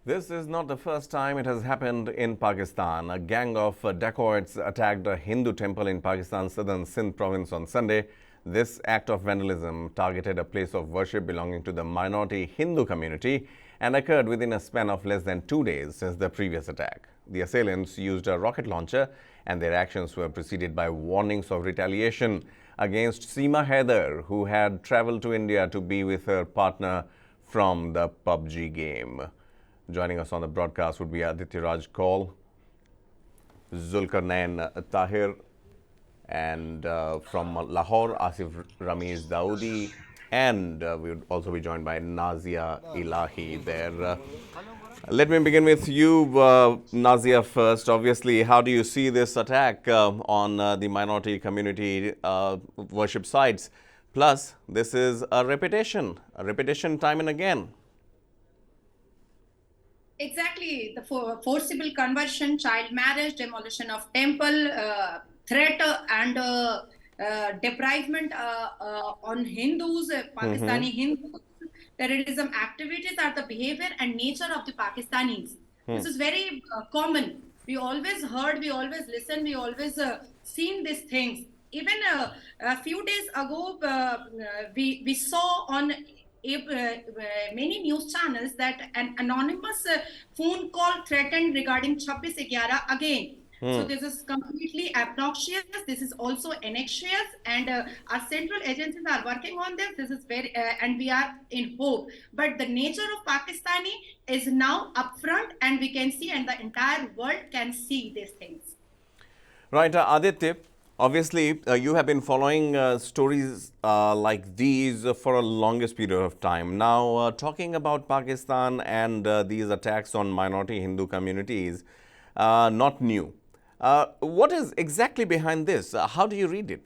This is not the first time it has happened in Pakistan. A gang of dacoits attacked a Hindu temple in Pakistan's southern Sindh province on Sunday. This act of vandalism targeted a place of worship belonging to the minority Hindu community and occurred within a span of less than 2 days since the previous attack. The assailants used a rocket launcher and their actions were preceded by warnings of retaliation against Seema Haider, who had traveled to India to be with her partner from the PUBG game. Joining us on the broadcast would be Aditya Raj Kaul, Zulkarnain Tahir, and from Lahore, Asif Ramiz Dawoodi, and we would also be joined by Nazia Ilahi there. Let me begin with you, Nazia, first. Obviously, how do you see this attack on the minority community worship sites? Plus, this is a repetition time and again. Exactly, the forcible conversion, child marriage, demolition of temple, threat and deprivement on Hindus, Pakistani Hindus, terrorism activities are the behavior and nature of the Pakistanis. This is very common. We always heard, we always listened, we always seen these things. Even a few days ago, we saw on many news channels that an anonymous phone call threatened regarding 26/11 again. So this is completely obnoxious. This is also anxious, and our central agencies are working on this. This is very, and we are in hope. But the nature of Pakistani is now upfront, and we can see, and the entire world can see these things. Right, Aditya. Obviously, you have been following stories like these for a longest period of time. Now, talking about Pakistan and these attacks on minority Hindu communities, not new. What is exactly behind this? How do you read it?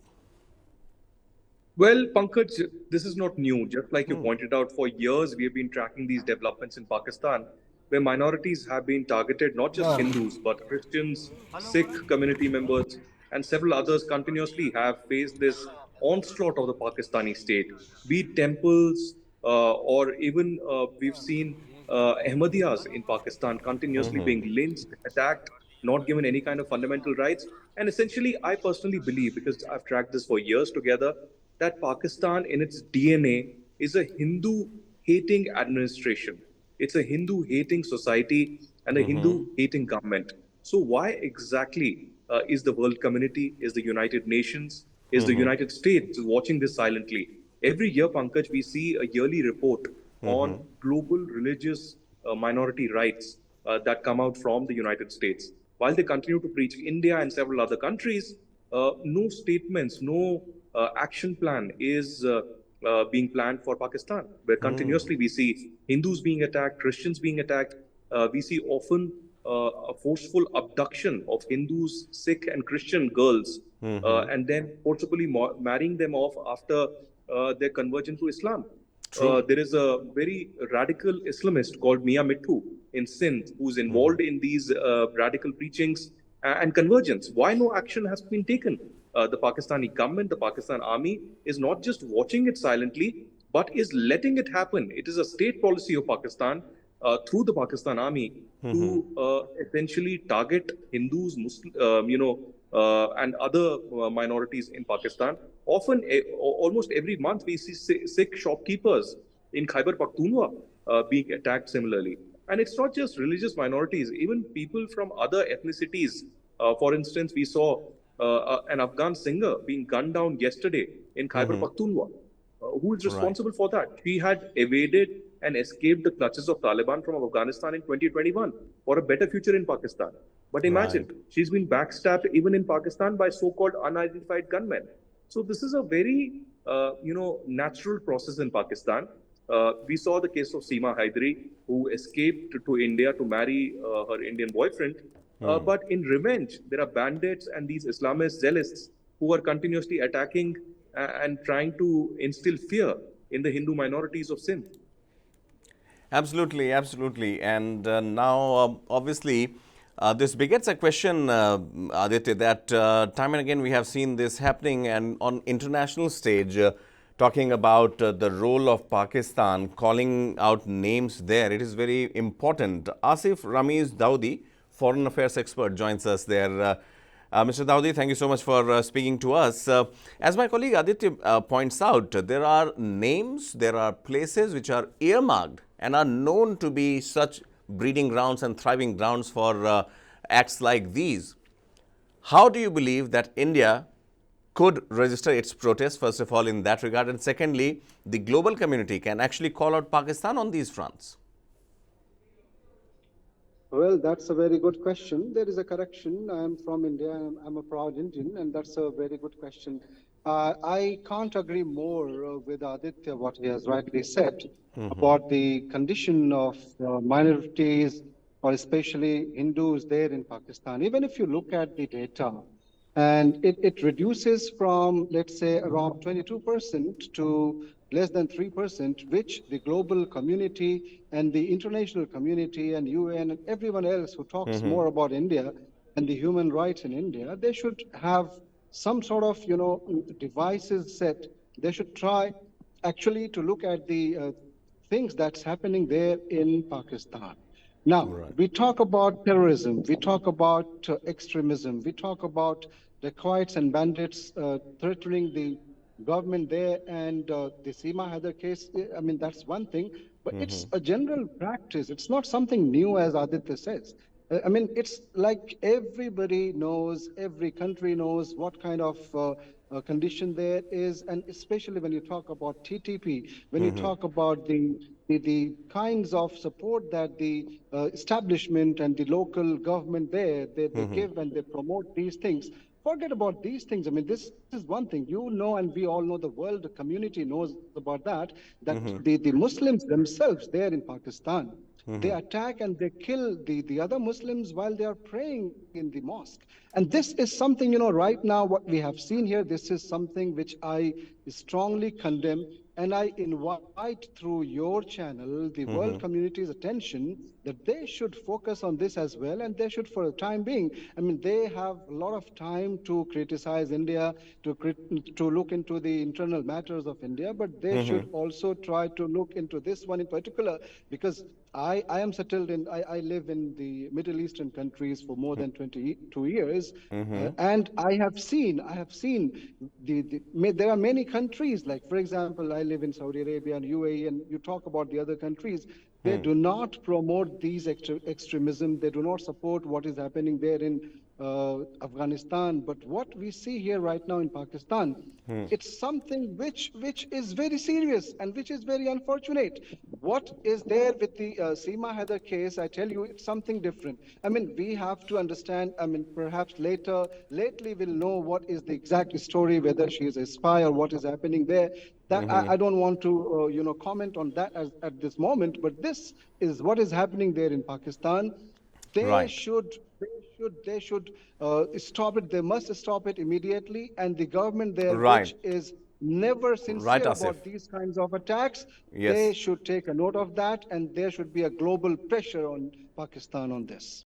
Well, Pankaj, this is not new. Just like you pointed out, for years we have been tracking these developments in Pakistan, where minorities have been targeted, not just Hindus, but Christians, Sikh community members, and several others continuously have faced this onslaught of the Pakistani state, be it temples or even we've seen Ahmadiyyas in Pakistan continuously being lynched, attacked, not given any kind of fundamental rights. And essentially, I personally believe, because I've tracked this for years together, that Pakistan in its DNA is a Hindu hating administration. It's a Hindu hating society and a Hindu hating government. So, why exactly is the world community, is the United Nations, is the United States watching this silently? Every year, Pankaj, we see a yearly report on global religious minority rights that come out from the United States. While they continue to preach India and several other countries, no statements, no action plan is being planned for Pakistan, where continuously we see Hindus being attacked, Christians being attacked. We see often a forceful abduction of Hindus, Sikh, and Christian girls, and then forcibly marrying them off after their conversion to Islam. There is a very radical Islamist called Mia Mittu in Sindh who's involved in these radical preachings and convergence. Why no action has been taken? The Pakistani government, the Pakistan army is not just watching it silently, but is letting it happen. It is a state policy of Pakistan through the Pakistan army to essentially target Hindus, and other minorities in Pakistan. Often, almost every month, we see Sikh shopkeepers in Khyber Pakhtunkhwa being attacked similarly. And it's not just religious minorities, even people from other ethnicities. For instance, we saw an Afghan singer being gunned down yesterday in Khyber Pakhtunkhwa. Who is responsible for that? She had evaded and escaped the clutches of Taliban from Afghanistan in 2021 for a better future in Pakistan. But imagine, she's been backstabbed even in Pakistan by so-called unidentified gunmen. So this is a very, natural process in Pakistan. We saw the case of Seema Haider, who escaped to India to marry her Indian boyfriend. But in revenge, there are bandits and these Islamist zealots who are continuously attacking and trying to instill fear in the Hindu minorities of Sindh. Absolutely, absolutely. And now, obviously, this begets a question, Aditya, that time and again we have seen this happening, and on international stage, talking about the role of Pakistan, calling out names there. It is very important. Asif Ramiz Daudi, foreign affairs expert, joins us there. Mr. Daudi, thank you so much for speaking to us. As my colleague Aditya points out, there are names, there are places which are earmarked and are known to be such breeding grounds and thriving grounds for acts like these. How do you believe that India could register its protest, first of all, in that regard, and secondly, the global community can actually call out Pakistan on these fronts? Well, that's a very good question. There is a correction. I'm from India. I'm a proud Indian, and that's a very good question. I can't agree more with Aditya, what he has rightly said about the condition of minorities, or especially Hindus there in Pakistan. Even if you look at the data, and it reduces from, let's say, around 22% to less than 3%, which the global community and the international community and UN and everyone else who talks more about India and the human rights in India, they should have some sort of, devices set. They should try actually to look at the things that's happening there in Pakistan. Now, we talk about terrorism, we talk about extremism, we talk about dacoits and bandits threatening the government there, and the Seema Haider case, I mean, that's one thing, but it's a general practice. It's not something new, as Aditya says. I mean, it's like everybody knows, every country knows what kind of condition there is, and especially when you talk about TTP, when you talk about the kinds of support that the establishment and the local government there, they give and they promote these things. Forget about these things. I mean, this is one thing, and we all know, the world community knows about that the Muslims themselves there in Pakistan, they attack and they kill the other Muslims while they are praying in the mosque. And this is something, right now, what we have seen here, this is something which I strongly condemn. And I invite through your channel the world community's attention that they should focus on this as well. And they should, for the time being, I mean, they have a lot of time to criticize India, to look into the internal matters of India, but they should also try to look into this one in particular, because I am settled in, I live in the Middle Eastern countries for more than 22 years. And I have seen there are many countries, like, for example, I live in Saudi Arabia and UAE, and you talk about the other countries, they do not promote these extremism. They do not support what is happening there in Afghanistan. But what we see here right now in Pakistan, it's something which is very serious and which is very unfortunate. What is there with the Seema Haider case? I tell you, it's something different. I mean, we have to understand, I mean, perhaps lately we'll know what is the exact story, whether she is a spy or what is happening there. That I don't want to, comment on that at this moment, but this is what is happening there in Pakistan. They should stop it. They must stop it immediately. And the government there, which is never sincere about these kinds of attacks, they should take a note of that, and there should be a global pressure on Pakistan on this.